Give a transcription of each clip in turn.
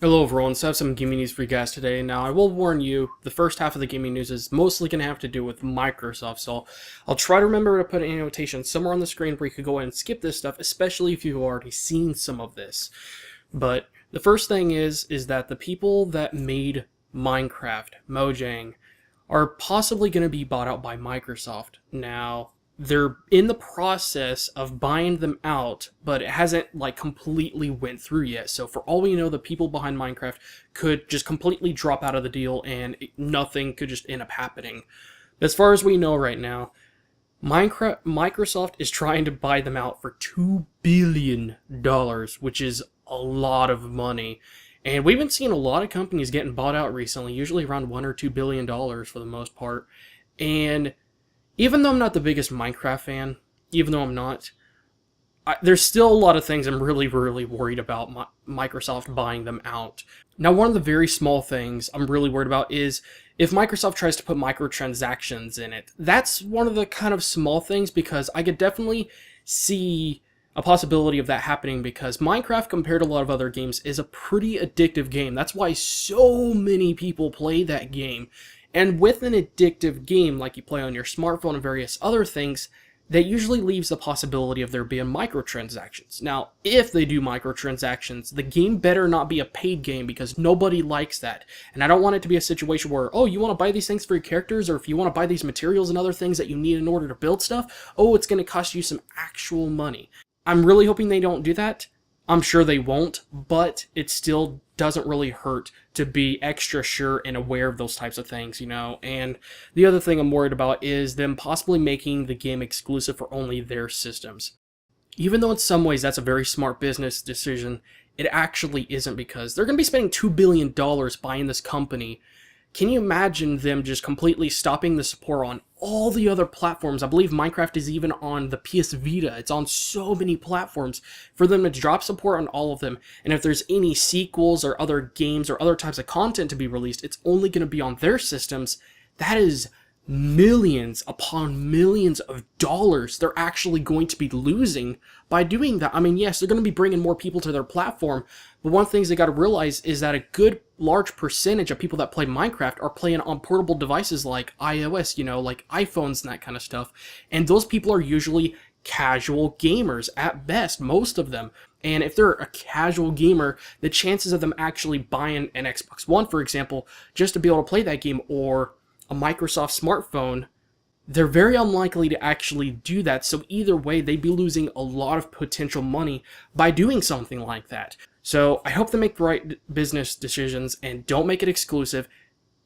Hello everyone, so I have some gaming news for you guys today. Now I will warn you, the first half of the gaming news is mostly going to have to do with Microsoft, so I'll try to remember to put an annotation somewhere on the screen where you could go ahead and skip this stuff, especially if you've already seen some of this. But the first thing is that the people that made Minecraft, Mojang, are possibly going to be bought out by Microsoft. Now, they're in the process of buying them out, but it hasn't like completely went through yet. So for all we know, the people behind Minecraft could just completely drop out of the deal and nothing could just end up happening. As far as we know right now, Microsoft is trying to buy them out for $2 billion, which is a lot of money. And we've been seeing a lot of companies getting bought out recently, usually around $1 or $2 billion for the most part. And even though I'm not the biggest Minecraft fan, even though I'm not, there's still a lot of things I'm really worried about Microsoft buying them out. Now, one of the very small things I'm really worried about is if Microsoft tries to put microtransactions in it. That's one of the kind of small things, because I could definitely see a possibility of that happening, because Minecraft, compared to a lot of other games, is a pretty addictive game. That's why so many people play that game. And with an addictive game, like you play on your smartphone and various other things, that usually leaves the possibility of there being microtransactions. Now, if they do microtransactions, the game better not be a paid game, because nobody likes that. And I don't want it to be a situation where, oh, you want to buy these things for your characters, or if you want to buy these materials and other things that you need in order to build stuff, oh, it's going to cost you some actual money. I'm really hoping they don't do that. I'm sure they won't, but it still doesn't really hurt to be extra sure and aware of those types of things, you know. And the other thing I'm worried about is them possibly making the game exclusive for only their systems. Even though in some ways that's a very smart business decision, it actually isn't, because they're going to be spending $2 billion buying this company. Can you imagine them just completely stopping the support on all the other platforms? I believe Minecraft is even on the PS Vita. It's on so many platforms. For them to drop support on all of them, and if there's any sequels or other games or other types of content to be released, it's only going to be on their systems. That is millions upon millions of dollars they're actually going to be losing by doing that. I mean, yes, they're going to be bringing more people to their platform, but one of the things they got to realize is that a good large percentage of people that play Minecraft are playing on portable devices like iOS, you know, like iPhones and that kind of stuff. And those people are usually casual gamers at best, most of them. And if they're a casual gamer, the chances of them actually buying an Xbox One, for example, just to be able to play that game, or a Microsoft smartphone, they're very unlikely to actually do that. So either way, they'd be losing a lot of potential money by doing something like that. So I hope they make the right business decisions and don't make it exclusive.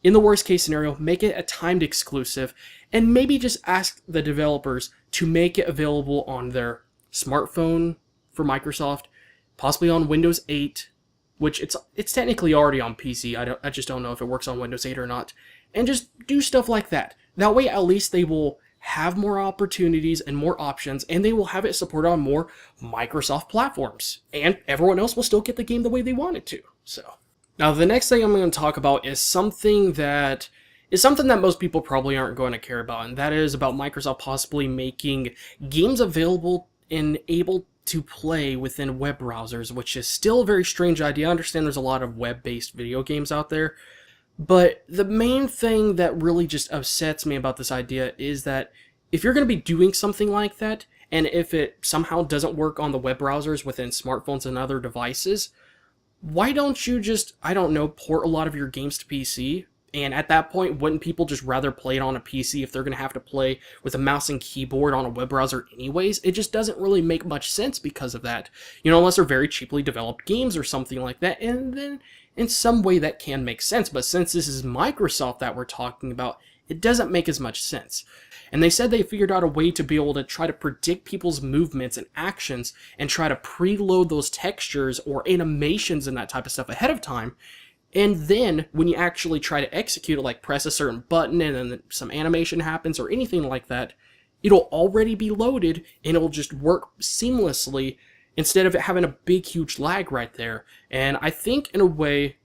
In the worst case scenario, make it a timed exclusive, and maybe just ask the developers to make it available on their smartphone for Microsoft, possibly on Windows 8, which it's technically already on PC. I just don't know if it works on Windows 8 or not. And just do stuff like that. That way, at least they will have more opportunities and more options, and they will have it supported on more Microsoft platforms. And everyone else will still get the game the way they want it to. So, now the next thing I'm going to talk about is something that most people probably aren't going to care about, and that is about Microsoft possibly making games available and able to play within web browsers, which is still a very strange idea. I understand there's a lot of web-based video games out there, but the main thing that really just upsets me about this idea is that if you're going to be doing something like that, and if it somehow doesn't work on the web browsers within smartphones and other devices, why don't you just, I don't know, port a lot of your games to PC? And at that point, wouldn't people just rather play it on a PC if they're going to have to play with a mouse and keyboard on a web browser anyways? It just doesn't really make much sense because of that. You know, unless they're very cheaply developed games or something like that, and then in some way that can make sense. But since this is Microsoft that we're talking about, it doesn't make as much sense. And they said they figured out a way to be able to try to predict people's movements and actions and try to preload those textures or animations and that type of stuff ahead of time. And then when you actually try to execute it, like press a certain button and then some animation happens or anything like that, it'll already be loaded and it'll just work seamlessly instead of it having a big huge lag right there. And I think in a way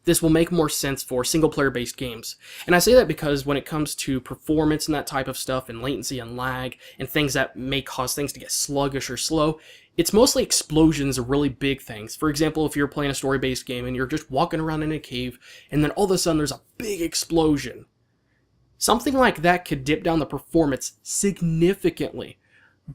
this will make more sense for single-player based games. And I say that because when it comes to performance and that type of stuff, and latency and lag, and things that may cause things to get sluggish or slow, it's mostly explosions are really big things. For example, if you're playing a story-based game and you're just walking around in a cave, and then all of a sudden there's a big explosion. Something like that could dip down the performance significantly.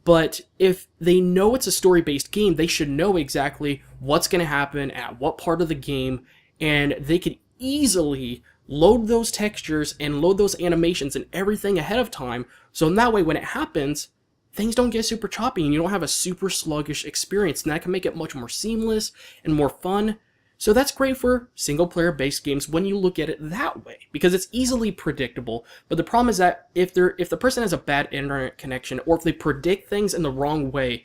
But if they know it's a story-based game, they should know exactly what's going to happen at what part of the game, and they could easily load those textures and load those animations and everything ahead of time, so in that way when it happens, things don't get super choppy and you don't have a super sluggish experience, and that can make it much more seamless and more fun. So that's great for single-player based games when you look at it that way, because it's easily predictable. But the problem is that if the person has a bad internet connection, or if they predict things in the wrong way,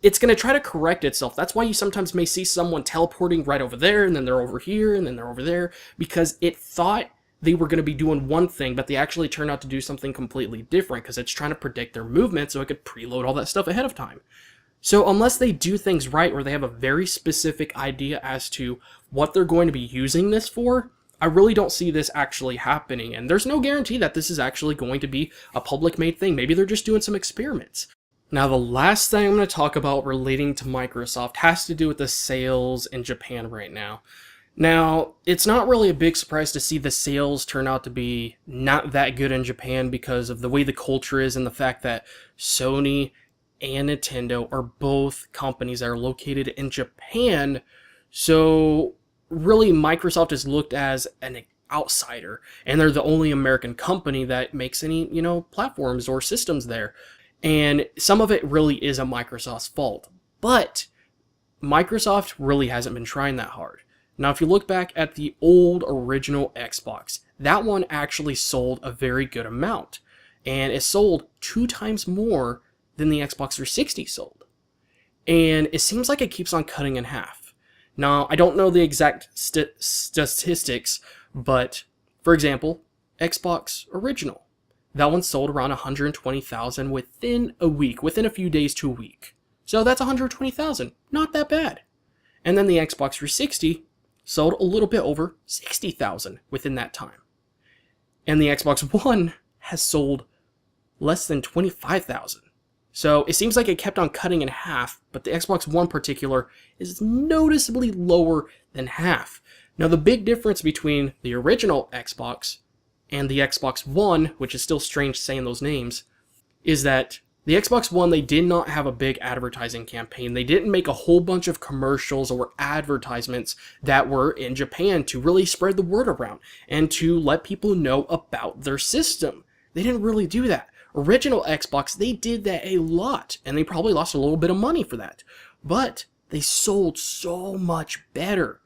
it's going to try to correct itself. That's why you sometimes may see someone teleporting right over there, and then they're over here, and then they're over there, because it thought they were going to be doing one thing, but they actually turned out to do something completely different, because it's trying to predict their movement so it could preload all that stuff ahead of time. So unless they do things right, or they have a very specific idea as to what they're going to be using this for, I really don't see this actually happening. And there's no guarantee that this is actually going to be a public-made thing. Maybe they're just doing some experiments. Now, the last thing I'm going to talk about relating to Microsoft has to do with the sales in Japan right now. Now, it's not really a big surprise to see the sales turn out to be not that good in Japan because of the way the culture is and the fact that Sony and Nintendo are both companies that are located in Japan. So really, Microsoft is looked as an outsider, and they're the only American company that makes any, platforms or systems there. And some of it really isn't Microsoft's fault, but Microsoft really hasn't been trying that hard. Now, if you look back at the old original Xbox, that one actually sold a very good amount, and it sold 2 times more than the Xbox 360 sold. And it seems like it keeps on cutting in half. Now, I don't know the exact statistics, but for example, Xbox Original, that one sold around 120,000 within a week, within a few days to a week. So that's 120,000, not that bad. And then the Xbox 360 sold a little bit over 60,000 within that time. And the Xbox One has sold less than 25,000. So it seems like it kept on cutting in half, but the Xbox One in particular is noticeably lower than half. Now, the big difference between the original Xbox and the Xbox One, which is still strange saying those names, is that the Xbox One, they did not have a big advertising campaign. They didn't make a whole bunch of commercials or advertisements that were in Japan to really spread the word around and to let people know about their system. They didn't really do that. Original Xbox, they did that a lot, and they probably lost a little bit of money for that. But they sold so much better.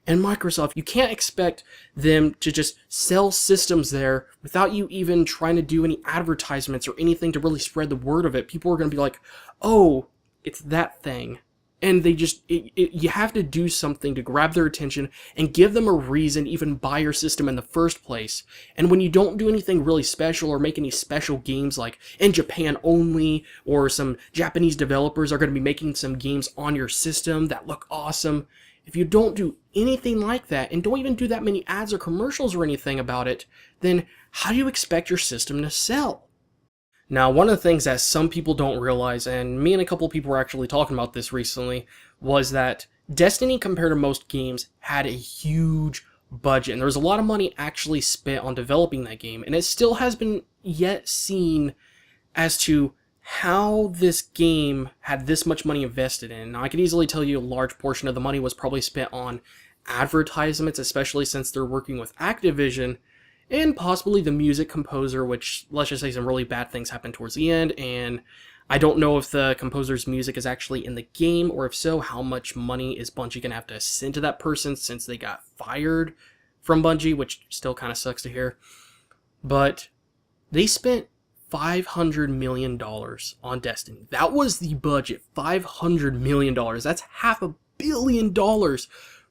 And Microsoft, you can't expect them to just sell systems there without you even trying to do any advertisements or anything to really spread the word of it. People are going to be like, oh, it's that thing. And they just, you have to do something to grab their attention and give them a reason to even buy your system in the first place. And when you don't do anything really special or make any special games like in Japan only, or some Japanese developers are going to be making some games on your system that look awesome, if you don't do anything like that and don't even do that many ads or commercials or anything about it, then how do you expect your system to sell? Now, one of the things that some people don't realize, and me and a couple people were actually talking about this recently, was that Destiny, compared to most games, had a huge budget. And there was a lot of money actually spent on developing that game. And it still has been yet seen as to how this game had this much money invested in. Now, I could easily tell you a large portion of the money was probably spent on advertisements, especially since they're working with Activision, and possibly the music composer, which, let's just say, some really bad things happened towards the end, and I don't know if the composer's music is actually in the game, or if so, how much money is Bungie going to have to send to that person since they got fired from Bungie, which still kind of sucks to hear. But they spent $500 million on Destiny. That was the budget, $500 million. That's $500 million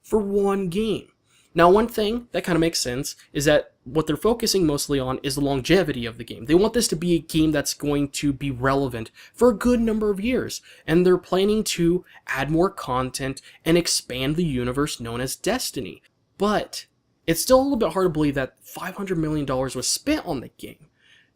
for one game. Now, one thing that kind of makes sense is that what they're focusing mostly on is the longevity of the game. They want this to be a game that's going to be relevant for a good number of years, and they're planning to add more content and expand the universe known as Destiny. But it's still a little bit hard to believe that $500 million was spent on the game.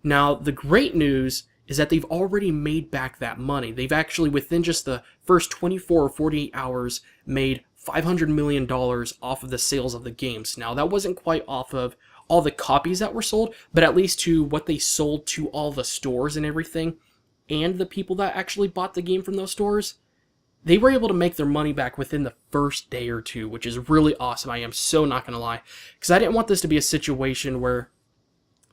Now, the great news is that they've already made back that money. They've actually, within just the first 24 or 48 hours, made $500 million off of the sales of the games. Now, that wasn't quite off of all the copies that were sold, but at least to what they sold to all the stores and everything, and the people that actually bought the game from those stores. They were able to make their money back within the first day or two, which is really awesome. I am so not going to lie, because I didn't want this to be a situation where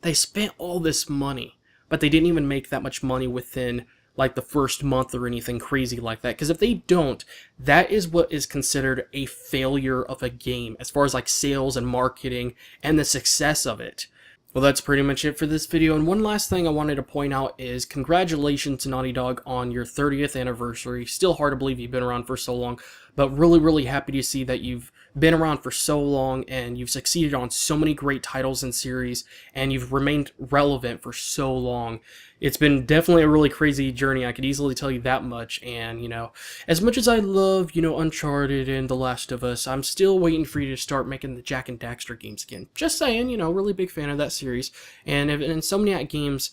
they spent all this money, but they didn't even make that much money within like the first month or anything crazy like that. Because if they don't, that is what is considered a failure of a game as far as like sales and marketing and the success of it. Well, that's pretty much it for this video, and one last thing I wanted to point out is congratulations to Naughty Dog on your 30th anniversary. Still hard to believe you've been around for so long, but really happy to see that you've been around for so long and you've succeeded on so many great titles and series, and you've remained relevant for so long. It's been definitely a really crazy journey, I could easily tell you that much, and, you know, as much as I love, you know, Uncharted and The Last of Us, I'm still waiting for you to start making the Jak and Daxter games again. Just saying, you know, really big fan of that series, and if Insomniac Games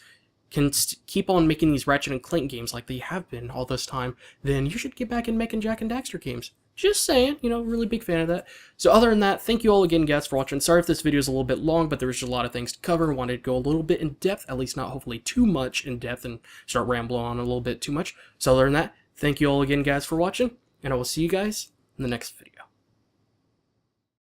can keep on making these Ratchet and Clank games like they have been all this time, then you should get back and making Jak and Daxter games. Just saying, you know, really big fan of that. So other than that, thank you all again, guys, for watching. Sorry if this video is a little bit long, but there was just a lot of things to cover. Wanted to go a little bit in depth, at least not hopefully too much in depth and start rambling on a little bit too much. So other than that, thank you all again, guys, for watching, and I will see you guys in the next video.